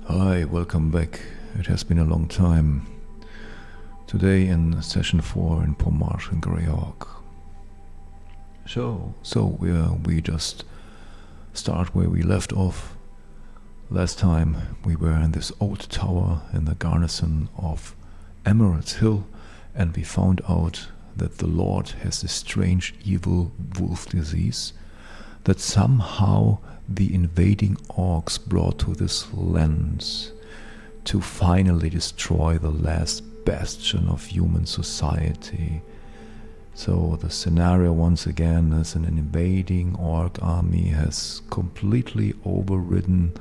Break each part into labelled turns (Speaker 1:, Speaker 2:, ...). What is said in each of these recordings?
Speaker 1: Hi, welcome back. It has been a long time. Today in session 4 in Pomarj and Greyhawk. So we just start where we left off. Last time we were in this old tower in the garrison of Emerald's Hill, and we found out that the Lord has this strange evil wolf disease that somehow the invading orcs brought to this lands to finally destroy the last bastion of human society. So the scenario once again is an invading orc army has completely overridden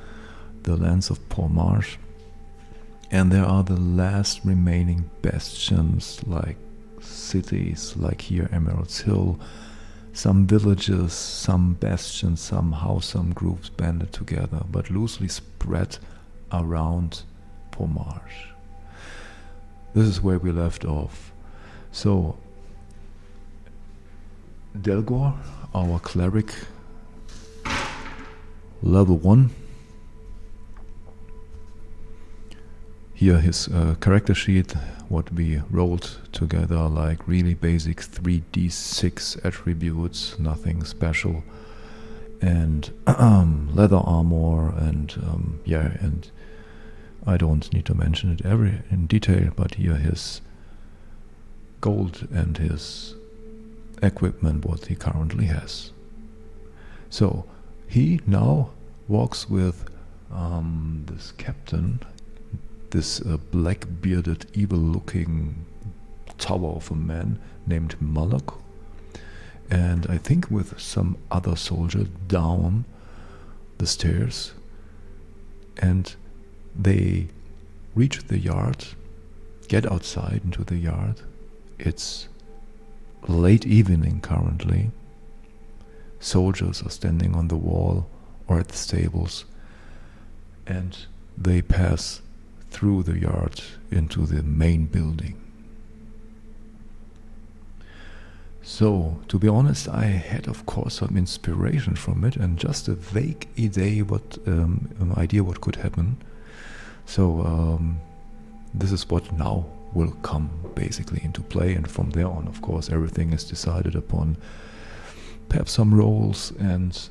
Speaker 1: the lands of Pomarj, and there are the last remaining bastions like cities like here Emerald's Hill, some villages, some bastions, somehow some groups banded together, but loosely spread around Pomarj. This is where we left off. So, Delgor, our cleric, level 1. Here his character sheet, what we rolled together, like really basic 3d6 attributes, nothing special, and leather armor, and and I don't need to mention it in detail, but here his gold and his equipment, what he currently has. So he now walks with this captain, this black-bearded, evil-looking tower of a man named Malok, and I think with some other soldier down the stairs, and they reach the yard, get outside into the yard. It's late evening currently. Soldiers are standing on the wall or at the stables, and they pass through the yard into the main building. So, to be honest, I had of course some inspiration from it and just a vague idea what could happen. So this is what now will come basically into play, and from there on, of course, everything is decided upon. Perhaps some roles and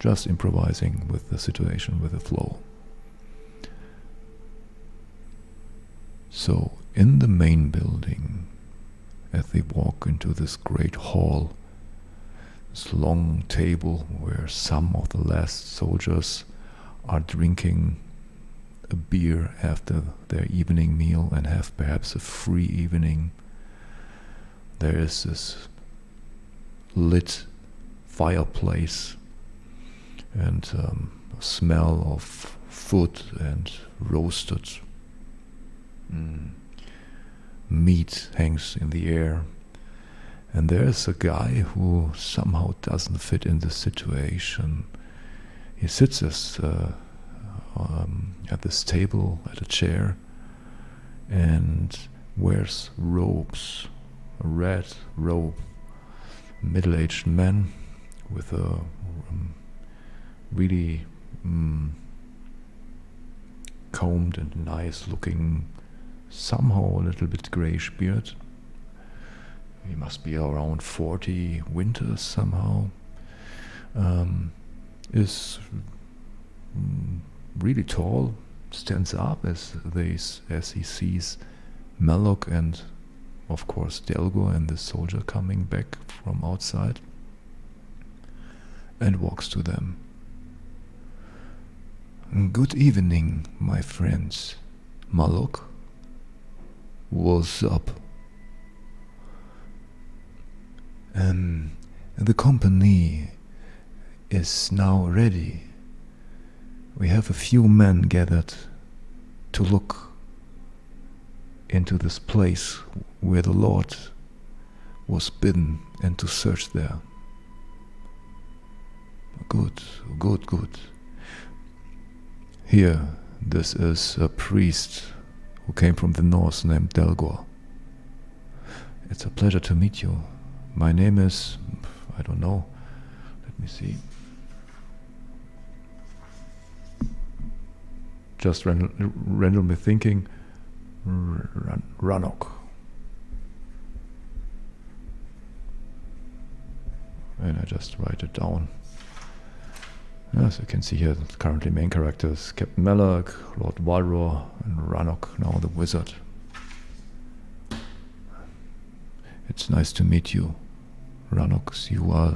Speaker 1: just improvising with the situation, with the flow. So, in the main building, as they walk into this great hall, this long table where some of the last soldiers are drinking a beer after their evening meal and have perhaps a free evening. There is this lit fireplace and a smell of food and roasted meat hangs in the air, and there's a guy who somehow doesn't fit in the situation. He sits at this table, at a chair, and wears robes, a red robe, middle-aged man with a really combed and nice-looking, somehow a little bit greyish beard. He must be around 40 winters somehow. Is really tall, stands up as he sees Malok and of course Delgor and the soldier coming back from outside, and walks to them. "Good evening, my friends. Malok, what's up? The company is now ready. We have a few men gathered to look into this place where the Lord was bidden and to search there." Good. Here, this is a priest who came from the north named Delgor. It's a pleasure to meet you. My name is, I don't know, let me see. just randomly thinking, Rannoch. And I just write it down. As you can see here, currently main characters Captain Malak, Lord Walror, and Rannoch, now the wizard. It's nice to meet you, Rannoch. You are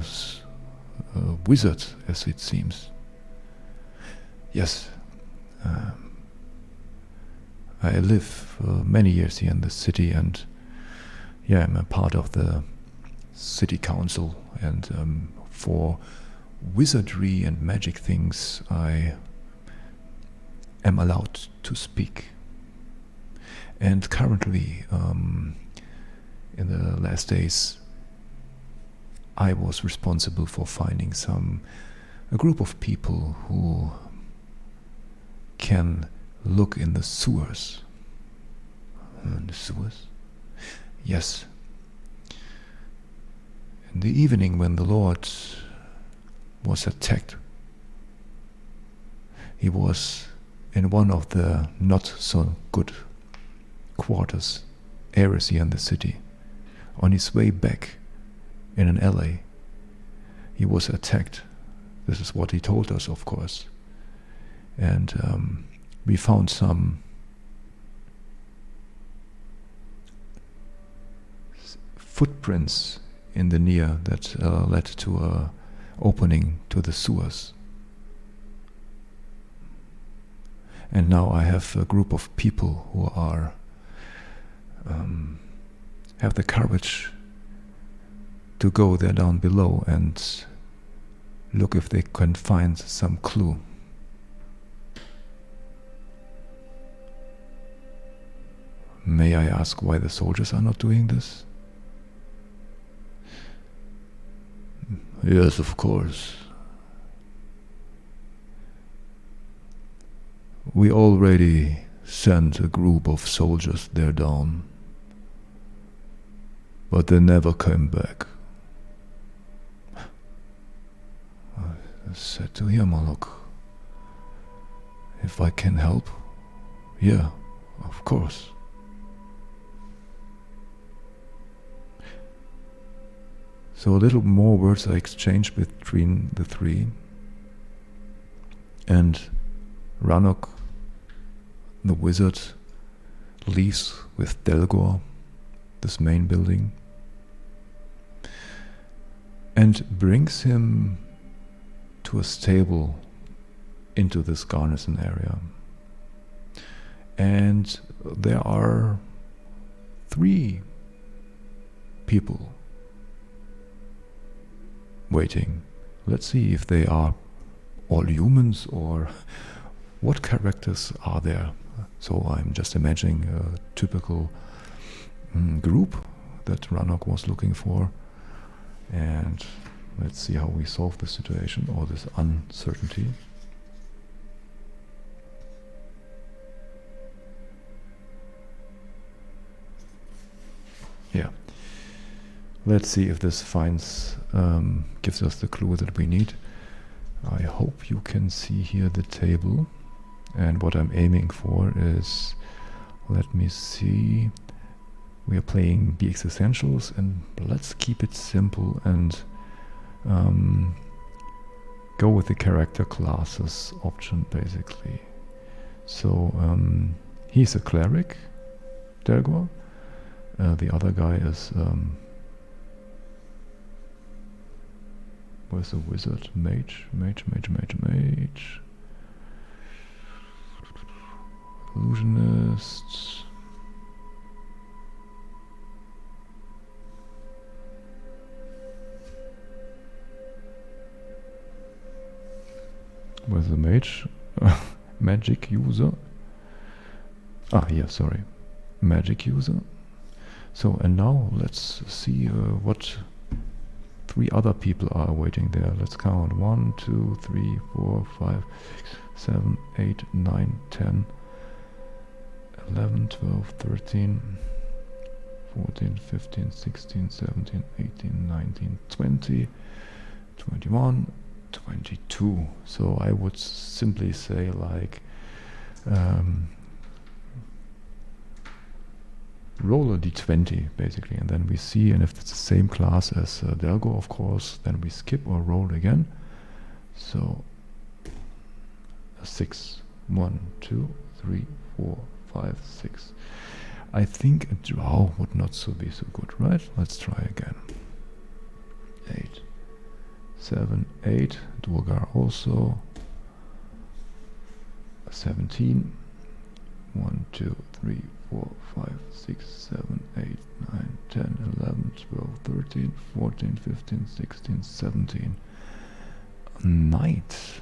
Speaker 1: a wizard, as it seems. Yes. I live many years here in the city, and yeah, I'm a part of the city council, and for wizardry and magic things I am allowed to speak. And currently, in the last days, I was responsible for finding a group of people who can look in the sewers. In the sewers? Yes. In the evening when the Lord was attacked, he was in one of the not so good quarters, areas here in the city. On his way back in an alley, he was attacked. This is what he told us, of course. And we found some footprints in the near that led to a opening to the sewers. And now I have a group of people who are have the courage to go there down below and look if they can find some clue. May I ask why the soldiers are not doing this? Yes, of course. We already sent a group of soldiers there down, but they never came back. I said to him, look, if I can help, yeah, of course. So a little more words are exchanged between the three, and Rannoch, the wizard, leaves with Delgor, this main building, and brings him to a stable into this garrison area. And there are 3 people waiting. Let's see if they are all humans or what characters are there. So I'm just imagining a typical group that Rannoch was looking for, and let's see how we solve the situation or this uncertainty. Yeah. Let's see if this gives us the clue that we need. I hope you can see here the table, and what I'm aiming for is, let me see, we are playing BX Essentials, and let's keep it simple and go with the character classes option basically. So he's a Cleric, Delgor. The other guy is where's the wizard? Mage. Illusionist. Where's the mage? Magic user. Yeah, sorry. Magic user. So, and now let's see what 3 other people are waiting there. Let's count. 1, 2, 3, 4, 5, 6, 7, 8, 9, 10, 11, 12, 13, 14, 15, 16, 17, 18, 19, 20, 21, 22. So I would simply say, like, roll a d20 basically, and then we see, and if it's the same class as Delgor, of course, then we skip or roll again. So a 6, 1, 2, 3, 4, 5, 6. I think a draw would not be so good, right? Let's try again. 8, 7, 8. Delgor also. 17. 1, 2, 3, 4, 5, 6, 7, 8, 9, 10, 11, 12, 13, 14, 15, 16, 17. Knight.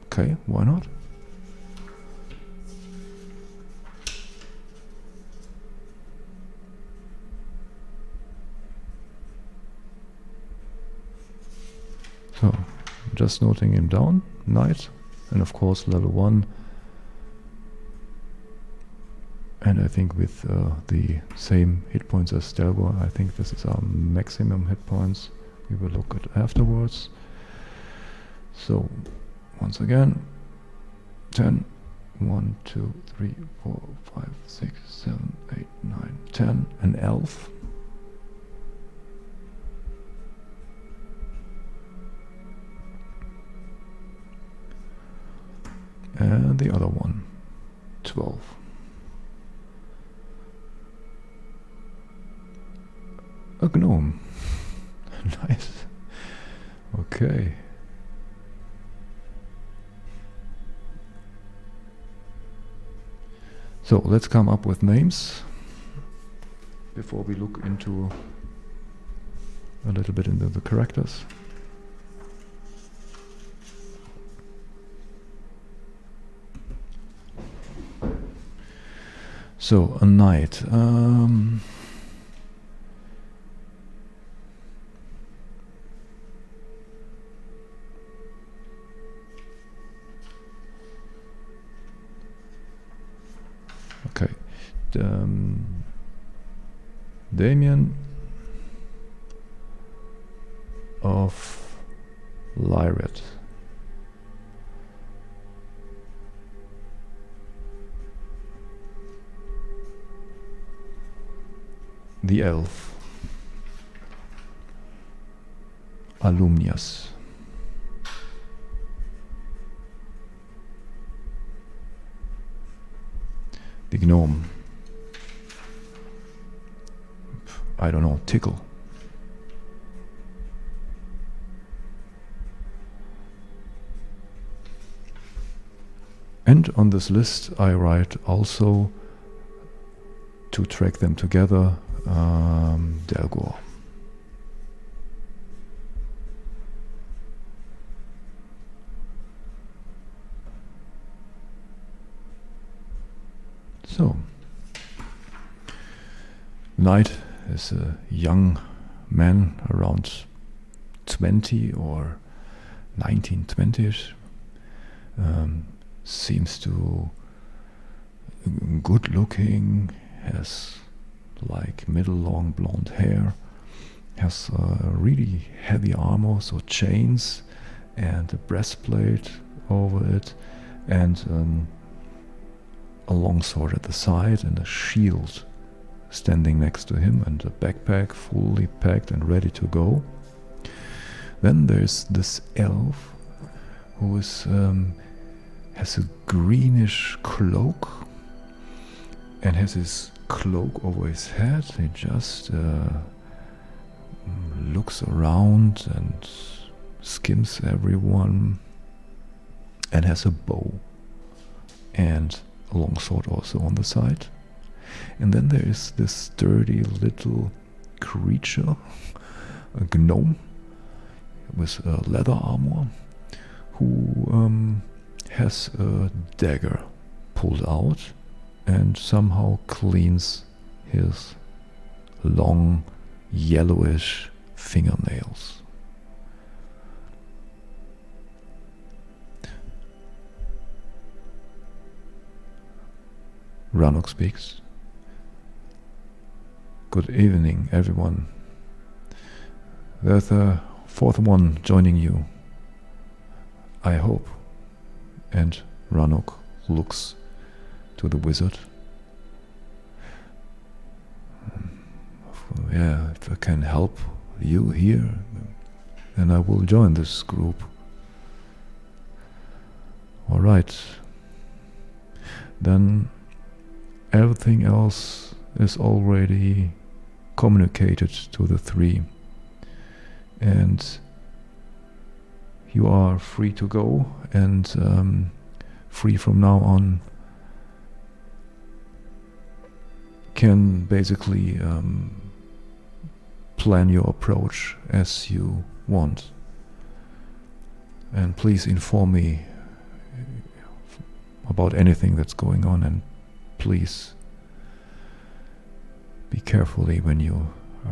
Speaker 1: Okay, why not? So, just noting him down, knight, and of course level 1. And I think with the same hit points as Delgor, I think this is our maximum hit points. We will look at afterwards. So, once again, 10, 1, 2, 3, 4, 5, 6, 7, 8, 9, 10, an elf. And the other one, 12. A gnome. Nice. Okay. So let's come up with names before we look into a little bit into the characters. So a knight. Okay. Damien of Lyret. The elf. Alumnius. The gnome. I don't know, Tickle. And on this list I write also, to track them together, Delgor. So, Knight is a young man around 20 or 19, 20ish. Seems to good looking, has like middle long blonde hair, has really heavy armor, so chains and a breastplate over it, and a long sword at the side and a shield standing next to him, and a backpack fully packed and ready to go. Then there's this elf who is has a greenish cloak and has his cloak over his head. He just looks around and skims everyone, and has a bow and a long sword also on the side. And then there is this sturdy little creature, a gnome with leather armor, who has a dagger pulled out and somehow cleans his long yellowish fingernails. Ranok speaks. Good evening, everyone. There's a fourth one joining you, I hope. And Ranok looks to the wizard. Yeah, if I can help you here, then I will join this group. All right. Then everything else is already communicated to the three, and you are free to go, and free from now on can basically plan your approach as you want. And please inform me about anything that's going on, and please be carefully when you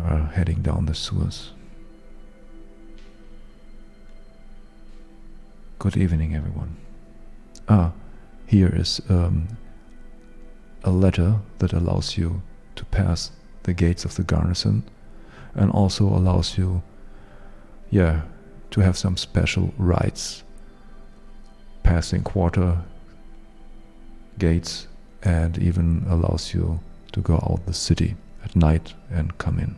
Speaker 1: are heading down the sewers. Good evening, everyone. Here is a letter that allows you to pass the gates of the garrison, and also allows you, to have some special rights, passing quarter gates, and even allows you to go out the city at night and come in.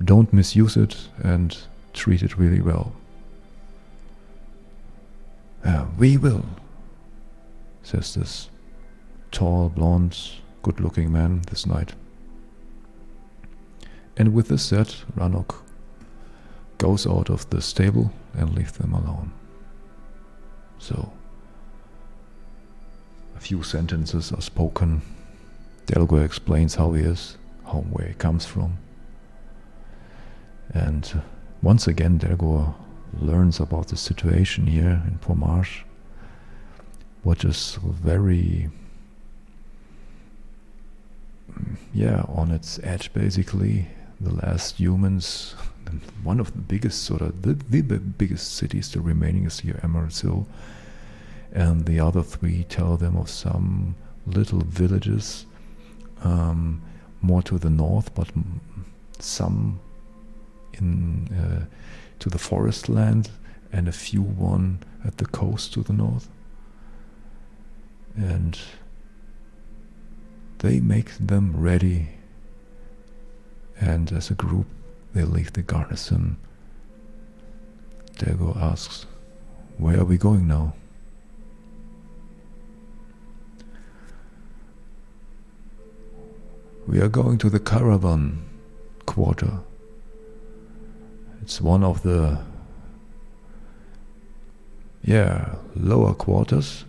Speaker 1: Don't misuse it and treat it really well. We will, says this tall, blonde, good-looking man this night. And with this said, Rannoch goes out of the stable and leaves them alone. So, a few sentences are spoken. Delgor explains how he is, where he comes from. And once again, Delgor learns about the situation here in Pomarj, which is very, on its edge, basically. The last humans, one of the biggest, the biggest cities still remaining is here, Emerald Hill. And the other three tell them of some little villages, more to the north, but some in to the forest land, and a few one at the coast to the north. And they make them ready, and as a group they leave the garrison. Delgor asks, "Where are we going now?" "We are going to the caravan quarter. It's one of the lower quarters,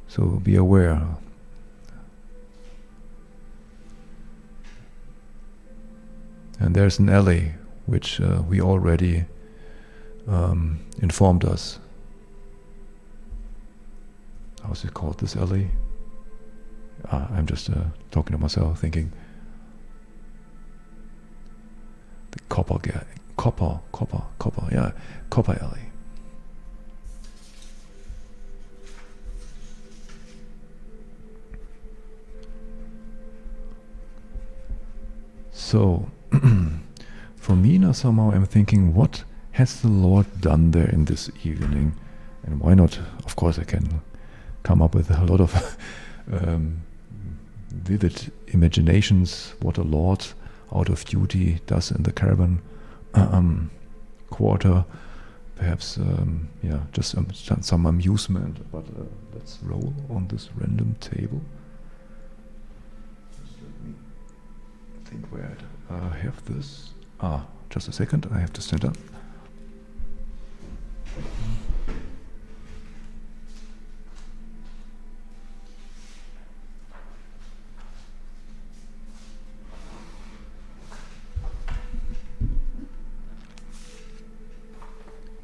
Speaker 1: so be aware." And there's an alley which we already informed us. How's it called, this alley? I'm just talking to myself, thinking the copper alley. So, for me now, somehow I'm thinking, what has the Lord done there in this evening? And why not? Of course, I can come up with a lot of vivid imaginations what a Lord out of duty does in the caravan quarter. Perhaps, just some amusement. But let's roll on this random table. Just let me think where I have this. Just a second, I have to stand up.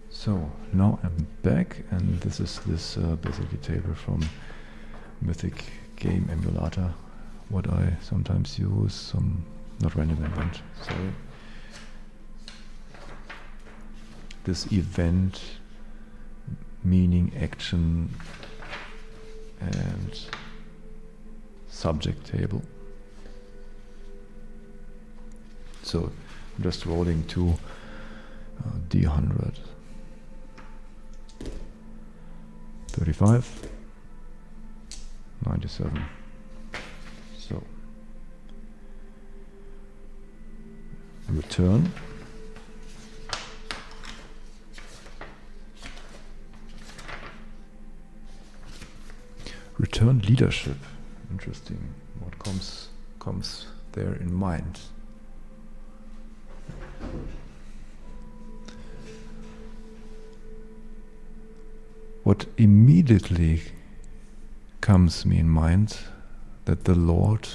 Speaker 1: So now I'm back, and this is basically table from Mythic Game Emulator, what I sometimes use, not random event, sorry. This event, meaning, action, and subject table. So I'm just rolling two D100. 35, 97. So return. Return leadership. Interesting. What comes there in mind? What immediately comes me in mind that the Lord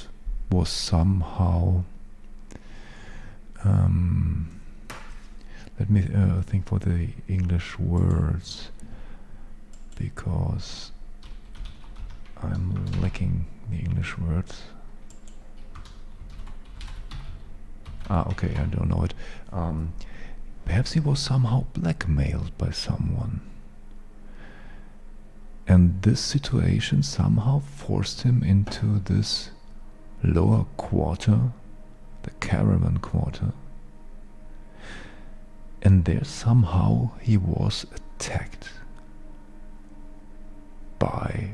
Speaker 1: was somehow let me think for the English words, because I'm lacking the English words. Okay, I don't know it. Perhaps he was somehow blackmailed by someone. And this situation somehow forced him into this lower quarter, the caravan quarter. And there somehow he was attacked by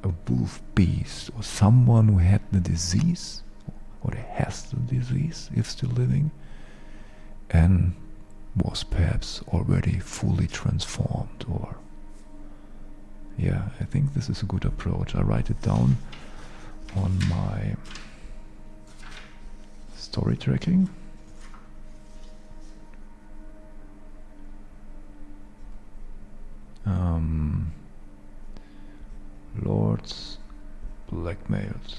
Speaker 1: a wolf beast or someone who had the disease, or has the disease if still living, and was perhaps already fully transformed. Or yeah, I think this is a good approach. I write it down on my story tracking. Lords blackmailed.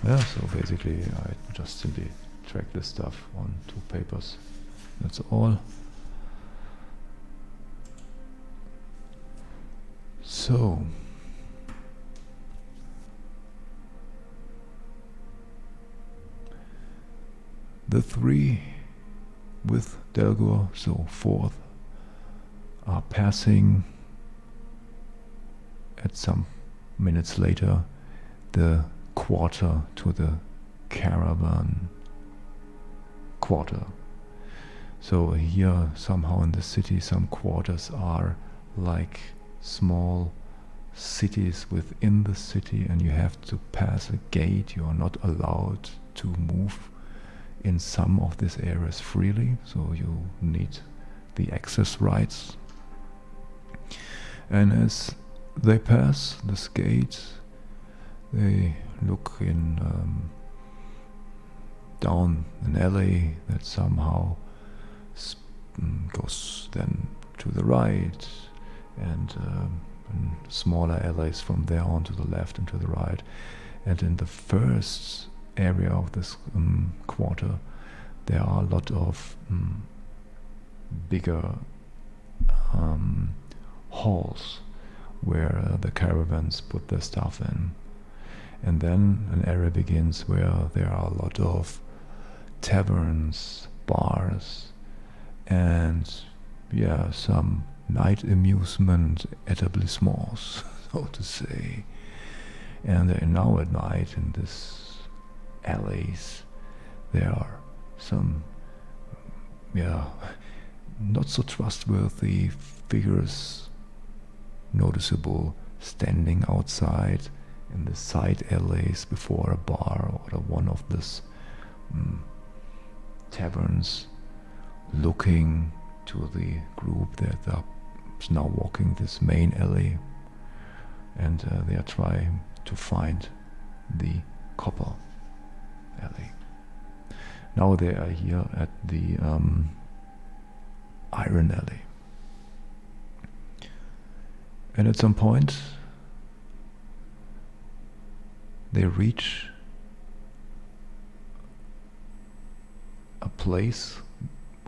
Speaker 1: Yeah, so basically I just simply track this stuff on 2 papers. That's all. So the 3 with Delgor, so 4th, are passing at some minutes later the quarter to the caravan quarter. So here somehow in the city some quarters are like small cities within the city, and you have to pass a gate. You are not allowed to move in some of these areas freely, so you need the access rights. And as they pass this gate, they look in down an alley that somehow goes then to the right, and smaller alleys from there on to the left and to the right. And in the first area of this quarter, there are a lot of bigger halls where the caravans put their stuff in. And then an area begins where there are a lot of taverns, bars, and yeah, some night amusement etablissements, so to say. And now at night in this alleys there are some not so trustworthy figures noticeable standing outside in the side alleys before a bar or one of these taverns, looking to the group that is now walking this main alley, and they are trying to find the copper alley. Now they are here at the iron alley, and at some point they reach a place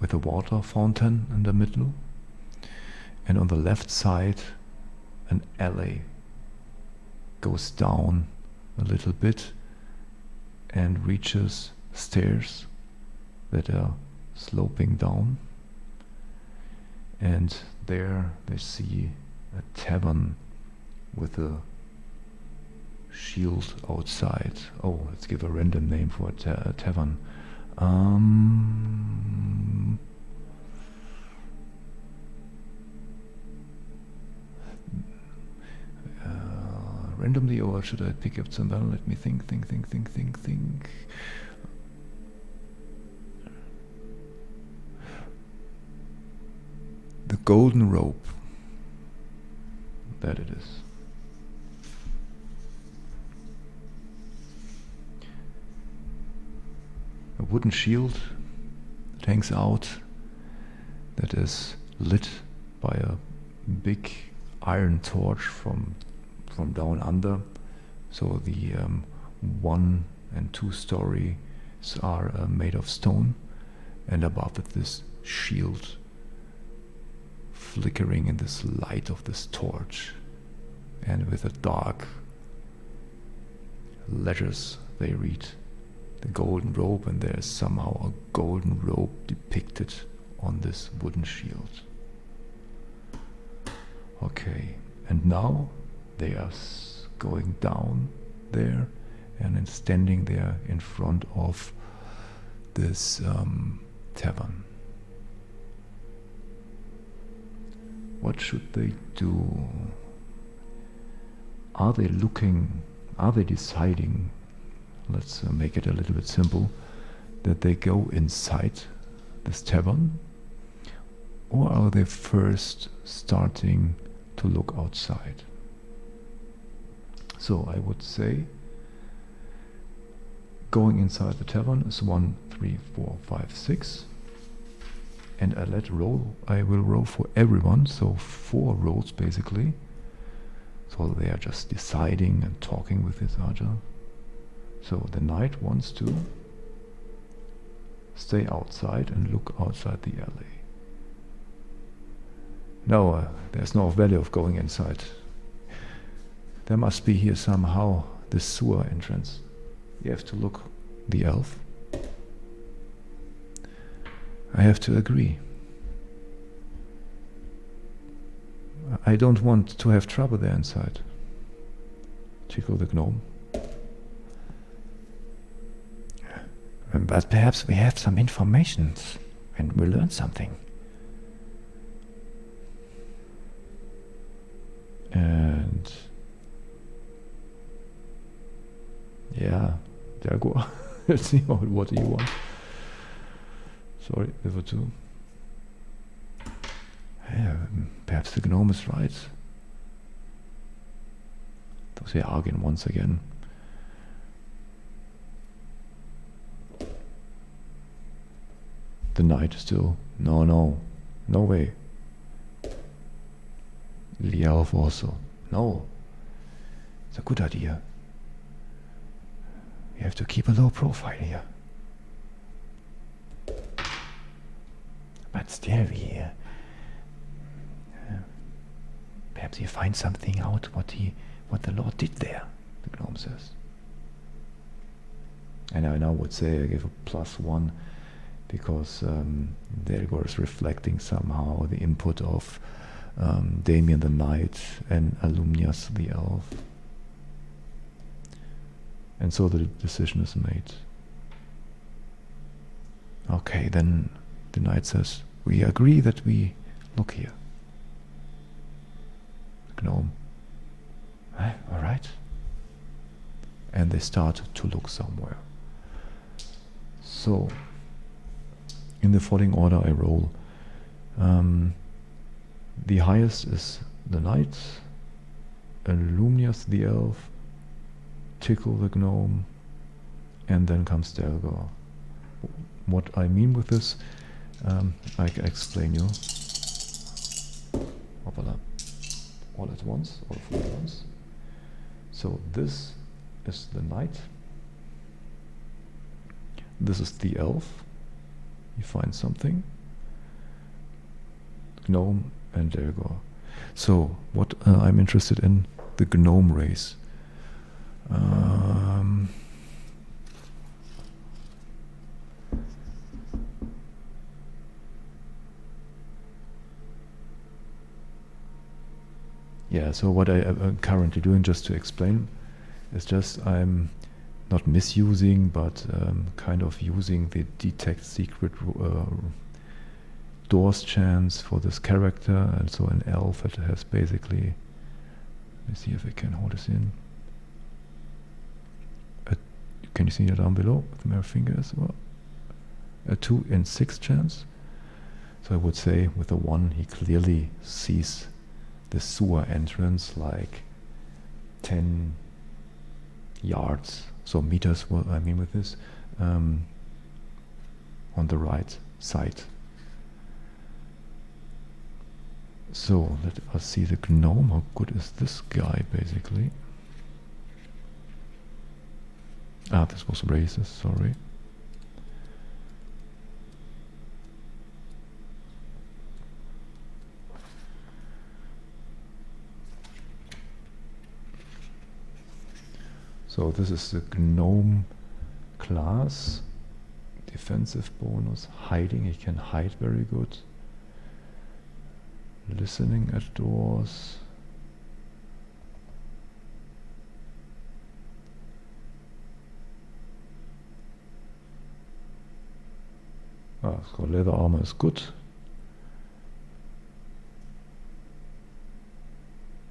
Speaker 1: with a water fountain in the middle, and on the left side an alley goes down a little bit and reaches stairs that are sloping down, and there they see a tavern with a shield outside. Oh, let's give a random name for a tavern. randomly, or should I pick up some? Well, let me think. The golden rope. That it is. A wooden shield that hangs out, that is lit by a big iron torch from down under. So the 1 and 2 stories are made of stone, and above it this shield flickering in this light of this torch, and with a dark letters they read the golden rope, and there is somehow a golden rope depicted on this wooden shield. Okay, and now they are going down there and then standing there in front of this tavern. What should they do? Are they deciding, let's make it a little bit simple, that they go inside this tavern? Or are they first starting to look outside? So I would say going inside the tavern is 1, 3, 4, 5, 6. And I will roll for everyone, so 4 rolls basically. So they are just deciding and talking with each other. So the knight wants to stay outside and look outside the alley. No, there's no value of going inside. There must be here somehow the sewer entrance. You have to look. The elf. I have to agree. I don't want to have trouble there inside. Tickle the gnome.
Speaker 2: But perhaps we have some information and we'll learn something.
Speaker 1: And yeah, Delgor. Let's see, what do you want? Sorry, level 2. Yeah, perhaps the gnome is right. Those are arguing once again. The knight still. No way. The elf also. No. It's a good idea. We have to keep a low profile here.
Speaker 2: But still, perhaps you find something out what the Lord did there,
Speaker 1: the gnome says. And I now would say I give a +1 because Delgor is reflecting somehow the input of Damien the knight and Alumnius the elf. And so the decision is made. Okay, then the knight says, we agree that we look here. The gnome.
Speaker 2: All right.
Speaker 1: And they start to look somewhere. So, in the following order I roll. The highest is the knight, Alumnius the elf, Tickle the gnome, and then comes Delgor. What I mean with this, I can explain you. All at once, all 4 at once. So this is the knight. This is the elf. You find something. Gnome and Delgor. So what I'm interested in, the gnome race. Yeah, so what I'm currently doing, just to explain, is just I'm not misusing, but kind of using the detect secret doors chance for this character, and so an elf that has basically, let me see if I can hold this in, Can you see that down below with my fingers? Well, a 2 in 6 chance. So I would say with a 1 he clearly sees the sewer entrance like 10 yards, so meters, what I mean with this, on the right side. So let us see the gnome. How good is this guy basically? Ah, this was racist, sorry. So this is the gnome class. Defensive bonus, hiding, he can hide very good. Listening at doors. So leather armor is good.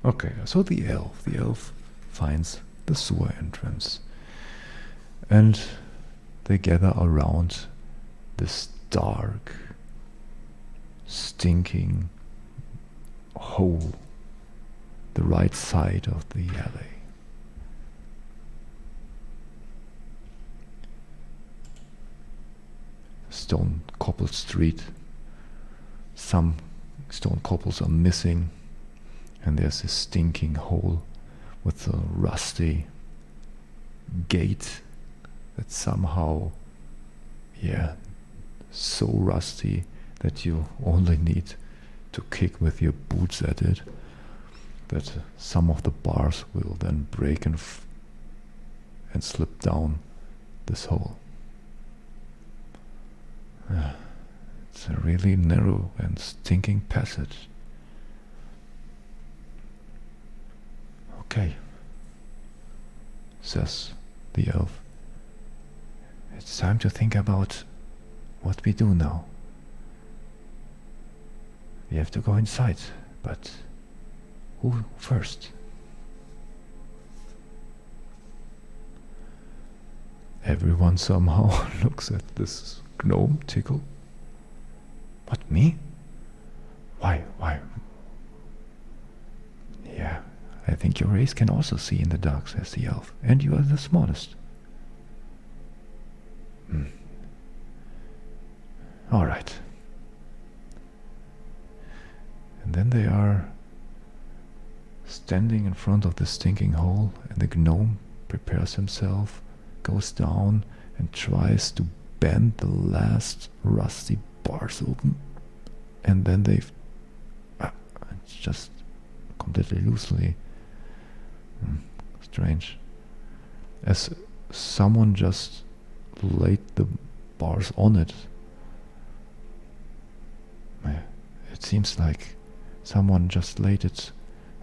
Speaker 1: Okay, so the elf finds the sewer entrance. And they gather around this dark, stinking hole, the right side of the alley. Stone cobbled street. Some stone cobbles are missing, and there's a stinking hole with a rusty gate that somehow, so rusty that you only need to kick with your boots at it, that some of the bars will then break and slip down this hole. It's a really narrow and stinking passage. Okay, says the elf. It's time to think about what we do now. We have to go inside, but who first? Everyone somehow looks at this gnome Tickle. What, me? Why? Yeah, I think your race can also see in the dark, says the elf, and you are the smallest. All right. And then they are standing in front of the stinking hole, and the gnome prepares himself, goes down, and tries to bend the last rusty bars open, and then it's just completely loosely. Strange. As someone just laid the bars on it. It seems like someone just laid it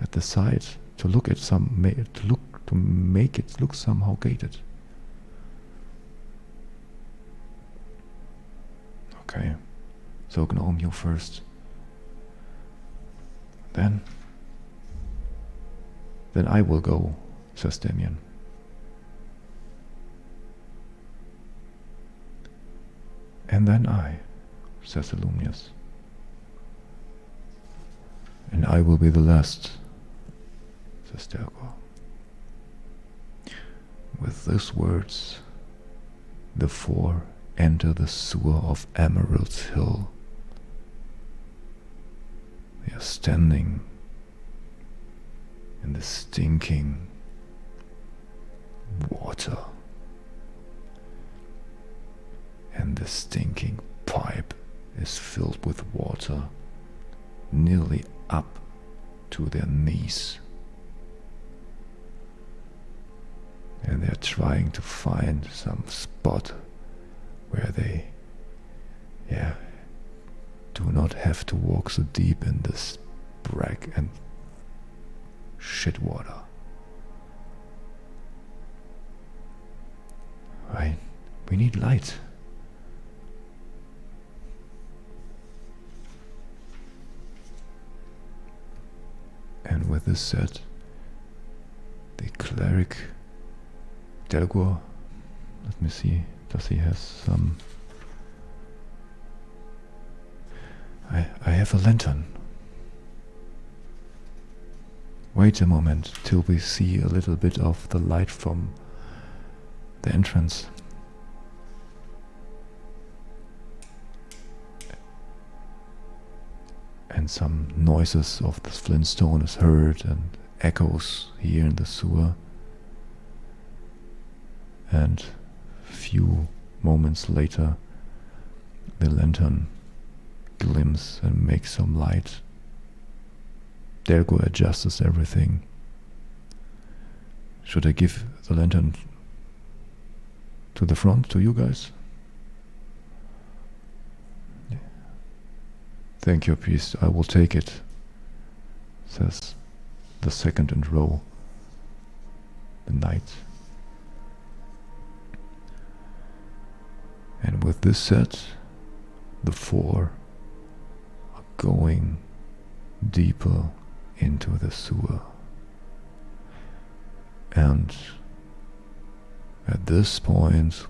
Speaker 1: at the side to make it look somehow gated. Okay, so gnome, you first. Then I will go, says Damien. And then I, says Illumius. And I will be the last, says Delgor. With those words, the four enter the sewer of Emerald's Hill. They are standing in the stinking water, and the stinking pipe is filled with water nearly up to their knees, and they're trying to find some spot where they do not have to walk so deep in this brag and shit water. Right? We need light. And with this said, the cleric Delgor Let me see. Does he have some? I have a lantern. Wait a moment till we see a little bit of the light from the entrance. And some noises of the flintstone is heard and echoes here in the sewer. And a few moments later, the lantern glims and makes some light. Delgor adjusts everything. Should I give the lantern to the front, to you guys? Thank you, priest. I will take it, says the second in row, the knight. And with this said, the four are going deeper into the sewer. And at this point,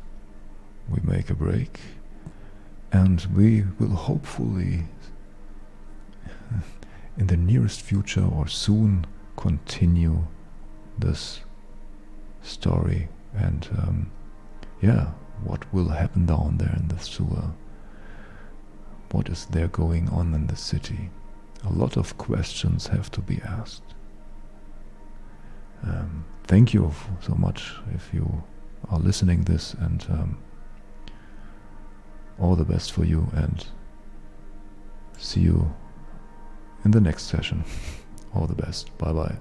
Speaker 1: we make a break, and we will hopefully in the nearest future or soon continue this story and what will happen down there in the sewer, what is there going on in the city. A lot of questions have to be asked. Thank you so much if you are listening this, and all the best for you, and see you in the next session. All the best. Bye bye.